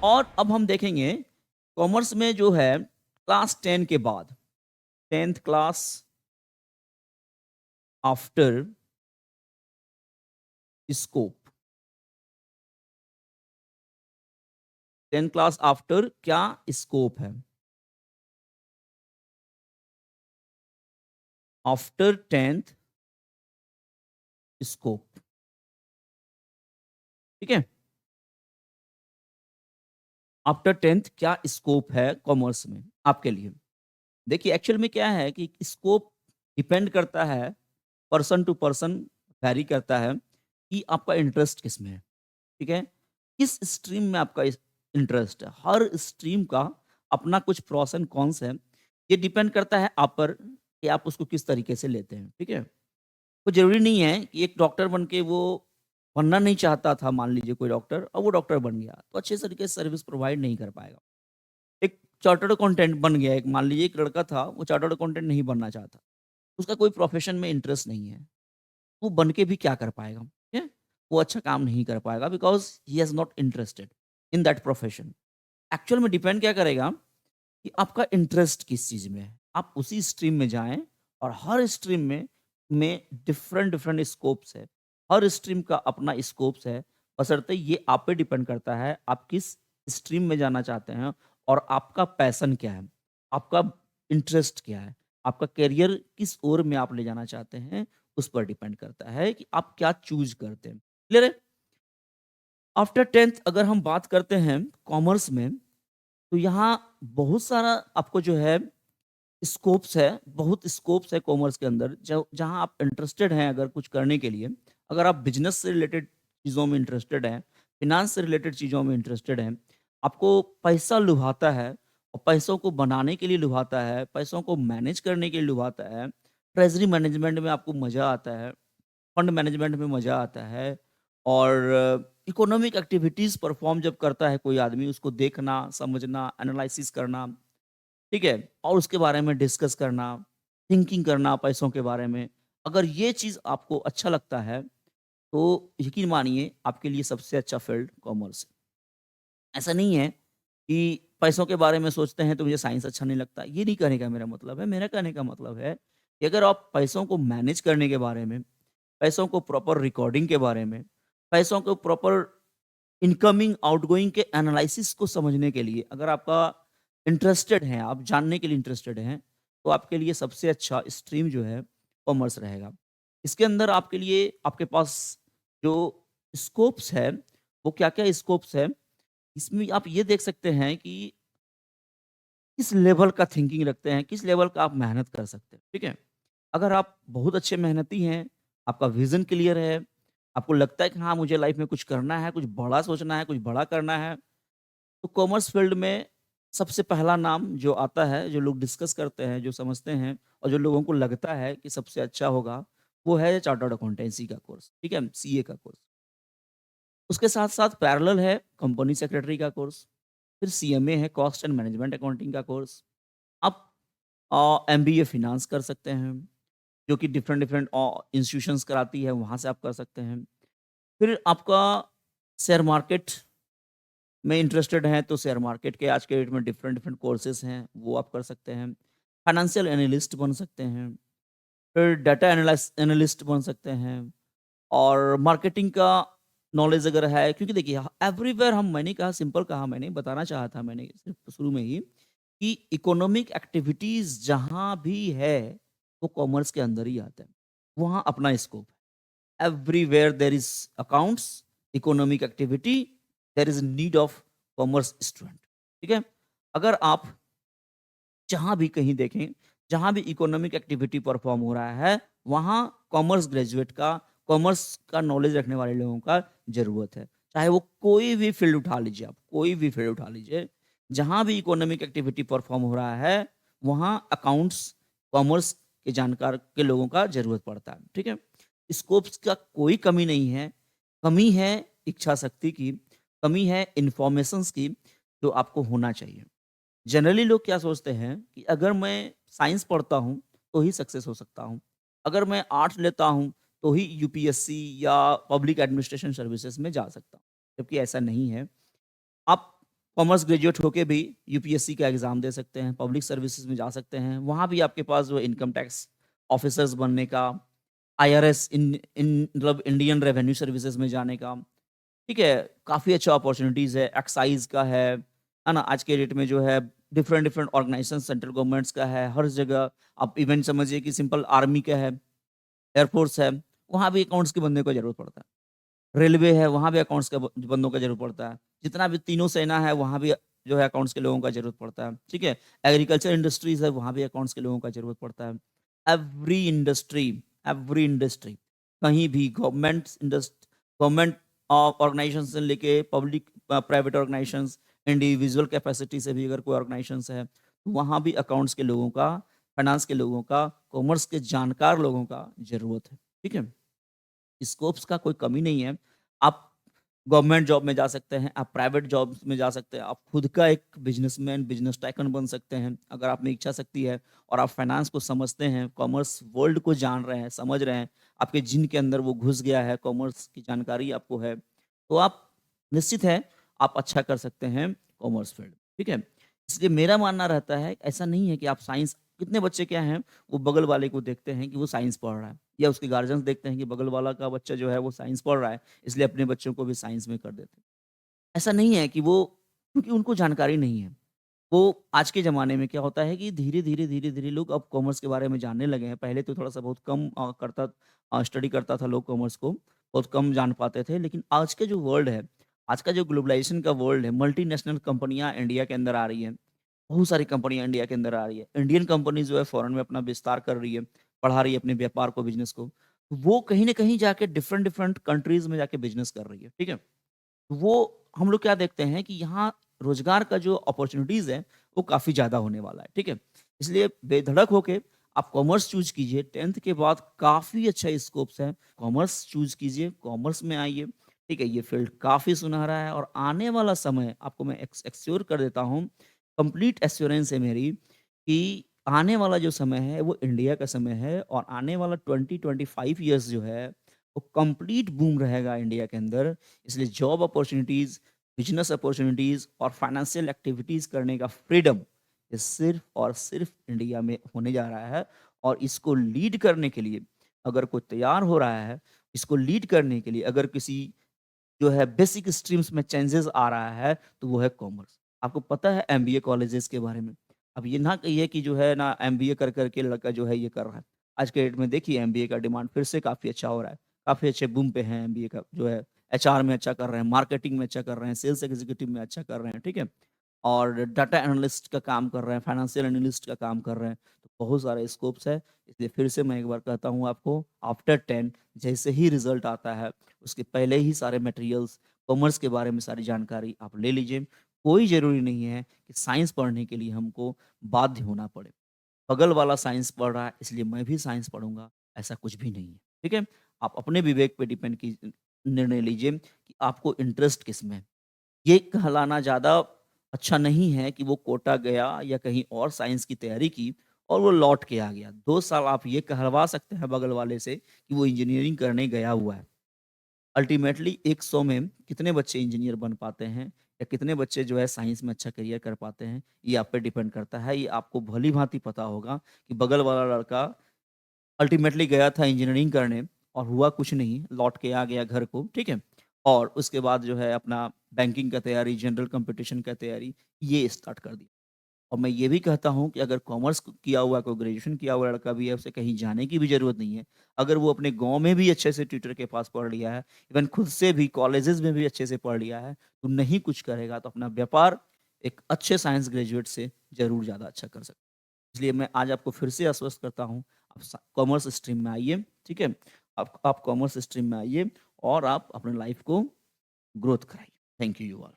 और अब हम देखेंगे कॉमर्स में जो है क्लास 10 के बाद 10th class after scope 10th class after क्या स्कोप है आफ्टर 10th स्कोप। ठीक है, आफ्टर 10th क्या स्कोप है कॉमर्स में आपके लिए। देखिए एक्चुअल में क्या है कि स्कोप डिपेंड करता है, पर्सन टू पर्सन वैरी करता है कि आपका इंटरेस्ट किस में है। ठीक है, किस स्ट्रीम में आपका इंटरेस्ट है। हर स्ट्रीम का अपना कुछ प्रोस एंड कॉन्स है। ये डिपेंड करता है आप पर कि आप उसको किस तरीके से लेते हैं। ठीक है, वो जरूरी नहीं है कि एक डॉक्टर बन के वो बनना नहीं चाहता था, मान लीजिए कोई डॉक्टर, और वो डॉक्टर बन गया तो अच्छे तरीके से सर्विस प्रोवाइड नहीं कर पाएगा। एक चार्टर्ड अकाउंटेंट बन गया, एक मान लीजिए एक लड़का था, वो चार्टर्ड अकाउंटेंट नहीं बनना चाहता, उसका कोई प्रोफेशन में इंटरेस्ट नहीं है, वो बन के भी क्या कर पाएगा? ठीक है? वो अच्छा काम नहीं कर पाएगा because he is not interested in that profession. Actual में डिपेंड क्या करेगा कि आपका इंटरेस्ट किस चीज़ में है। आप उसी स्ट्रीम में जाएँ और हर स्ट्रीम में डिफरेंट डिफरेंट स्कोप्स है। हर स्ट्रीम का अपना स्कोप्स है, बशर्ते ये आप पे डिपेंड करता है, आप किस स्ट्रीम में जाना चाहते हैं और आपका पैशन क्या है, आपका इंटरेस्ट क्या है, आपका करियर किस ओर में आप ले जाना चाहते हैं, उस पर डिपेंड करता है कि आप क्या चूज़ करते हैं। क्लियर है? आफ्टर 10th अगर हम बात करते हैं कॉमर्स में, तो यहाँ बहुत सारा आपको जो है स्कोप्स है, बहुत स्कोप्स है कॉमर्स के अंदर, जो जहाँ आप इंटरेस्टेड हैं अगर कुछ करने के लिए, अगर आप बिज़नेस से रिलेटेड चीज़ों में इंटरेस्टेड हैं, फ़िनांस से रिलेटेड चीज़ों में इंटरेस्टेड हैं, आपको पैसा लुभाता है और पैसों को बनाने के लिए लुभाता है, पैसों को मैनेज करने के लिए लुभाता है, ट्रेज़री मैनेजमेंट में आपको मज़ा आता है, फंड मैनेजमेंट में मज़ा आता है और इकोनॉमिक एक्टिविटीज़ परफ़ॉर्म जब करता है कोई आदमी, उसको देखना, समझना, एनालाइसिस करना, ठीक है? और उसके बारे में डिस्कस करना, थिंकिंग करना पैसों के बारे में। अगर ये चीज़ आपको अच्छा लगता है, तो यकीन मानिए आपके लिए सबसे अच्छा फ़ील्ड कॉमर्स है। ऐसा नहीं है कि पैसों के बारे में सोचते हैं तो मुझे साइंस अच्छा नहीं लगता, ये नहीं कहने का मेरा मतलब है। मेरा कहने का मतलब है कि अगर आप पैसों को मैनेज करने के बारे में, पैसों को प्रॉपर रिकॉर्डिंग के बारे में, पैसों को प्रॉपर इनकमिंग, आउटगोइंग के एनालिसिस को समझने के लिए अगर आपका इंटरेस्टेड हैं, आप जानने के लिए इंटरेस्टेड हैं, तो आपके लिए सबसे अच्छा स्ट्रीम जो है कॉमर्स रहेगा। इसके अंदर आपके लिए आपके पास जो स्कोप्स है, वो क्या-क्या स्कोप्स है, इसमें आप ये देख सकते हैं कि किस लेवल का थिंकिंग रखते हैं, किस लेवल का आप मेहनत कर सकते हैं, ठीक है? अगर आप बहुत अच्छे मेहनती हैं, आपका विज़न क्लियर है, आपको लगता है कि हाँ, मुझे लाइफ़ में कुछ करना है, कुछ बड़ा सोचना है, कुछ बड़ा करना है, तो कॉमर्स फ़ील्ड में सबसे पहला नाम जो आता है, जो लोग डिस्कस करते हैं, जो समझते हैं और जो लोगों को लगता है कि सबसे अच्छा होगा, वो है चार्टर्ड अकाउंटेंसी का कोर्स, ठीक है? सीए का कोर्स। उसके साथ-साथ पैरेलल है कंपनी सेक्रेटरी का कोर्स, फिर सीएमए है, कॉस्ट एंड मैनेजमेंट अकाउंटिंग का कोर्स। आप एमबीए फ़ाइनेंस कर सकते हैं, जो कि डिफरेंट डिफरेंट इंस्टीट्यूशंस कराती है, वहाँ से आप कर सकते हैं। फिर आपका शेयर मार्केट में इंटरेस्टेड हैं, तो शेयर मार्केट के आज के डेट में डिफरेंट डिफरेंट कोर्सेज़ हैं, वो आप कर सकते हैं। फाइनेंशियल एनालिस्ट बन सकते हैं, फिर डाटा एनालिस्ट बन सकते हैं और मार्केटिंग का नॉलेज अगर है, क्योंकि देखिए एवरीवेयर हम, मैंने कहा, सिंपल कहा, मैंने बताना चाहा था मैंने सिर्फ शुरू में ही कि इकोनॉमिक एक्टिविटीज़ जहाँ भी है, वो कॉमर्स के अंदर ही आता है। वहाँ अपना स्कोप है। Everywhere there is accounts, economic activity, there is need of commerce student. ठीक है? अगर आप जहाँ भी कहीं देखें, जहाँ भी इकोनॉमिक एक्टिविटी परफ़ॉर्म हो रहा है, वहाँ कॉमर्स ग्रेजुएट का, कॉमर्स का नॉलेज रखने वाले लोगों का ज़रूरत है। चाहे वो कोई भी फ़ील्ड उठा लीजिए आप, कोई भी फ़ील्ड उठा लीजिए, जहाँ भी इकोनॉमिक एक्टिविटी परफ़ॉर्म हो रहा है, वहाँ अकाउंट्स, कॉमर्स के जानकार के लोगों का ज़रूरत पड़ता है। ठीक है? स्कोप्स का कोई कमी नहीं है, कमी है इच्छा शक्ति की, कमी है इन्फॉर्मेशंस की, जो आपको होना चाहिए। जनरली लोग क्या सोचते हैं कि अगर मैं साइंस पढ़ता हूँ, तो ही सक्सेस हो सकता हूँ। अगर मैं आर्ट्स लेता हूँ, तो ही यूपीएससी या पब्लिक एडमिनिस्ट्रेशन सर्विसेज़ में जा सकता हूँ, जबकि ऐसा नहीं है। आप कॉमर्स ग्रेजुएट होके भी यूपीएससी का एग्ज़ाम दे सकते हैं, पब्लिक सर्विसेज़ में जा सकते हैं। वहाँ भी आपके पास जो इनकम टैक्स ऑफ़िसर्स बनने का, आईआरएस इन इन मतलब इंडियन रेवेन्यू सर्विसेज़ में जाने का, ठीक है? काफ़ी अच्छा अपॉर्च्युनिटीज़ है, एक्साइज़ का है ना? आज के डेट में जो है different different organisation central governments का है, हर जगह आप इवन समझिए कि सिंपल आर्मी का है, एयरफोर्स है, वहाँ भी अकाउंट्स के बंदे को ज़रूरत पड़ता है। रेलवे है, वहाँ भी अकाउंट्स का ब बंदों का ज़रूरत पड़ता है। जितना भी तीनों सेना है, वहाँ भी जो है अकाउंट्स के लोगों का ज़रूरत पड़ता है, ठीक है? एग्रीकल्चर इंडस्ट्रीज़ है, वहाँ भी अकाउंट्स के लोगों का ज़रूरत पड़ता है। एवरी इंडस्ट्री एवरी इंडस्ट्री कहीं भी गवर्नमेंट ऑर्गनाइज़ेशन से लेके public private organisations, individual capacity से भी अगर कोई ऑर्गनाइज़ेशंस है, तो वहाँ भी अकाउंट्स के लोगों का, फाइनेंस के लोगों का, कॉमर्स के जानकार लोगों का ज़रूरत है, ठीक है? स्कोप्स का कोई कमी नहीं है। आप गवर्नमेंट जॉब में जा सकते हैं, आप प्राइवेट जॉब्स में जा सकते हैं, आप खुद का एक बिज़नेसमैन, बिज़नेस टाइकून बन सकते हैं, अगर आप में इच्छा शक्ति है और आप फाइनेंस को समझते हैं, कॉमर्स वर्ल्ड को जान रहे हैं, समझ रहे हैं, आपके जिन के अंदर वो घुस गया है, कॉमर्स की जानकारी आपको है, तो आप निश्चित है, आप अच्छा कर सकते हैं कॉमर्स फील्ड, ठीक है? इसलिए मेरा मानना रहता है, ऐसा नहीं है कि आप साइंस कितने बच्चे क्या हैं, वो बगल वाले को देखते हैं कि वो साइंस पढ़ रहा है या उसके गार्जियंस देखते हैं कि बगल वाला का बच्चा जो है वो साइंस पढ़ रहा है, इसलिए अपने बच्चों को भी साइंस में कर देते हैं। ऐसा नहीं है कि वो क्योंकि उनको जानकारी नहीं है। वो आज के ज़माने में क्या होता है कि धीरे-धीरे, धीरे-धीरे लोग अब कॉमर्स के बारे में जानने लगे हैं। पहले तो थोड़ा-सा बहुत कम स्टडी करता था लोग कॉमर्स को, बहुत कम जान पाते थे। लेकिन आज के जो वर्ल्ड है, आज का जो ग्लोबलाइज़ेशन का वर्ल्ड है, मल्टीनेशनल कंपनियाँ इंडिया के अंदर आ रही हैं। बहुत सारी कंपनियाँ इंडिया के अंदर आ रही है। इंडियन कंपनी जो है फ़ॉरेन में अपना विस्तार कर रही है, बढ़ा रही है अपने व्यापार को, बिज़नेस को। तो वो कहीं न कहीं जाके डिफरेंट डिफरेंट कंट्रीज़ में जाके बिज़नेस कर रही है, ठीक है? तो वो हम लोग क्या देखते हैं कि यहाँ रोज़गार का जो अपॉर्च्युनिटीज़ है, वो काफ़ी ज़्यादा होने वाला है, ठीक है? इसलिए बेधड़क होके आप कॉमर्स चूज़ कीजिए, 10th के बाद काफ़ी अच्छा स्कोप्स है, कॉमर्स चूज़ कीजिए, कॉमर्स में आइए, ठीक है? ये फ़ील्ड काफ़ी सुनहरा है और आने वाला समय आपको मैं एश्योर कर देता हूँ, कंप्लीट एश्योरेंस है मेरी कि आने वाला जो समय है, वो इंडिया का समय है और आने वाला 20-25 इयर्स जो है, वो कंप्लीट बूम रहेगा इंडिया के अंदर। इसलिए जॉब अपॉर्च्युनिटीज़, बिज़नेस अपॉर्च्युनिटीज़ और फाइनेंशियल एक्टिविटीज़ करने का फ्रीडम, ये सिर्फ़ और सिर्फ़ इंडिया में होने जा रहा है और इसको लीड करने के लिए अगर कोई तैयार हो रहा है, इसको लीड करने के लिए अगर किसी जो है बेसिक स्ट्रीम्स में चेंजेज़ आ रहा है, तो वो है कॉमर्स। आपको पता है एमबीए कॉलेजेस के बारे में? अब ये ना कहिए कि जो है ना एमबीए कर के लड़का जो है ये कर रहा है। आज के डेट में देखिए एमबीए का डिमांड फिर से काफ़ी अच्छा हो रहा है। काफ़ी अच्छे बूम पे है एमबीए का जो है एचआर में अच्छा कर रहे हैं, मार्केटिंग में अच्छा कर रहे हैं, सेल्स एग्ज़ीक्यूटिव में अच्छा कर रहे हैं, ठीक है? और डाटा एनालिस्ट का काम कर रहे हैं, फाइनेंशियल एनालिस्ट का काम कर रहे हैं, तो बहुत सारे स्कोप्स है। इसलिए फिर से मैं एक बार कहता हूँ आपको आफ्टर 10 जैसे ही रिज़ल्ट आता है, उसके पहले ही सारे मटेरियल्स, कॉमर्स के बारे में सारी जानकारी आप ले लीजिए। कोई ज़रूरी नहीं है कि साइंस पढ़ने के लिए हमको बाध्य होना पड़े। बगल वाला साइंस पढ़ रहा है इसलिए मैं भी साइंस पढ़ूँगा, ऐसा कुछ भी नहीं है, ठीक है? आप अपने विवेक पे डिपेंड की निर्णय लीजिए कि आपको इंटरेस्ट किसमें है। ये कहलाना ज़्यादा अच्छा नहीं है कि वो कोटा गया या कहीं और साइंस की तैयारी की और वो लौट के आ गया। 2 साल आप ये कहलवा सकते हैं बगल वाले से कि वो इंजीनियरिंग करने गया हुआ है। अल्टीमेटली 100 में कितने बच्चे इंजीनियर बन पाते हैं या कितने बच्चे जो है साइंस में अच्छा करियर कर पाते हैं, ये आप पे डिपेंड करता है। ये आपको भली-भाँति पता होगा कि बगल वाला लड़का अल्टीमेटली गया था इंजीनियरिंग करने और हुआ कुछ नहीं, लौट के आ गया घर को, ठीक है? और उसके बाद जो है अपना बैंकिंग का तैयारी, जनरल कॉम्पिटिशन का तैयारी, ये स्टार्ट कर दिया। और मैं ये भी कहता हूँ कि अगर कॉमर्स किया हुआ कोई ग्रेजुएशन किया हुआ लड़का भी है, उसे कहीं जाने की भी ज़रूरत नहीं है। अगर वो अपने गाँव में भी अच्छे से ट्यूटर के पास पढ़ लिया है, इवन खुद से भी कॉलेजेस में भी अच्छे से पढ़ लिया है, तो नहीं कुछ करेगा तो अपना व्यापार एक अच्छे साइंस ग्रेजुएट से ज़रूर ज़्यादा अच्छा कर सकता है। इसलिए मैं आज आपको फिर से आश्वस्त करता हूँ, आप कॉमर्स स्ट्रीम में आइए, ठीक है? आप कॉमर्स स्ट्रीम में आइए और आप अपने लाइफ को ग्रोथ कराइए। Thank you all.